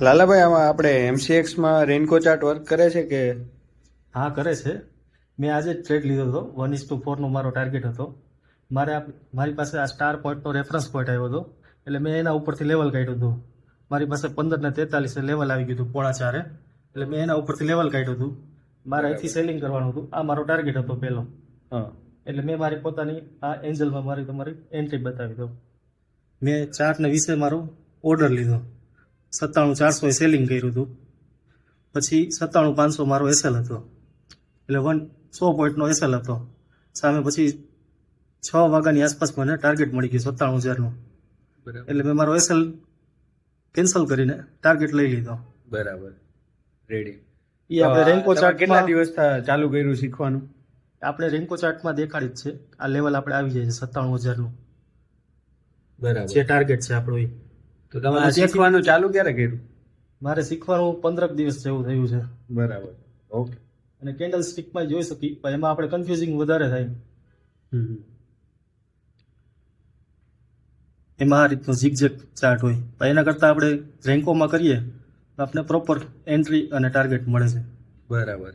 લાલાભાઈ, આમાં આપણે એમસીએક્સમાં રેનકો chart work કરે છે કે? હા, કરે છે. મેં આજે જ ટ્રેડ લીધો હતો. 1:4 નો મારો ટાર્ગેટ હતો. મારી પાસે આ સ્ટાર પોઈન્ટનો રેફરન્સ પોઈન્ટ આવ્યો હતો, એટલે મેં એના ઉપરથી લેવલ કાઢ્યું હતું. મારી પાસે 15:43 લેવલ આવી ગયું હતું 4:30, એટલે મેં એના ઉપરથી લેવલ કાઢ્યું હતું. મારે અહીંથી સેલિંગ કરવાનું હતું. આ મારો ટાર્ગેટ હતો પહેલો. હા, એટલે મેં મારી પોતાની આ એન્જલમાં તમારી એન્ટ્રી બતાવી દઉં. મેં 4:20 મારો ઓર્ડર લીધો. 97,400 એ સેલિંગ કર્યું હતું. પછી 97,500 મારો એસએલ હતો, એટલે 100 પોઈન્ટનો એસએલ હતો. સામે પછી 6 વાગ્યાની આસપાસ મને ટાર્ગેટ મળી ગયું 97,000નું. એટલે મેં મારો એસએલ કેન્સલ કરીને ટાર્ગેટ લઈ લીધો. બરાબર, રેડી. એ આપણે રેન્કો કેટલા ચાર્ટમાં દિવસ ચાલુ કર્યું શીખવાનું? આપણે રેન્કો ચાર્ટમાં દેખાડી જ છે. આ લેવલ આપણે આવી જાય છે 97,000નું, બરાબર. જે ટાર્ગેટ છે આપણો. તો તમારે શીખવાનું ચાલુ ક્યારે કર્યું? મારે શીખવાનું 15 દિવસ જેવું થયું છે. બરાબર, ઓકે. અને કેન્ડલ સ્ટિકમાં જોઈ શકી, પણ એમાં આપણે કન્ફ્યુઝિંગ વધારે થાય. એમાં આ રીતનો ઝિગઝેગ ચાર્ટ હોય, પણ એના કરતાં આપણે રેન્કોમાં કરીએ તો આપણે પ્રોપર એન્ટ્રી અને ટાર્ગેટ મળે છે. બરાબર.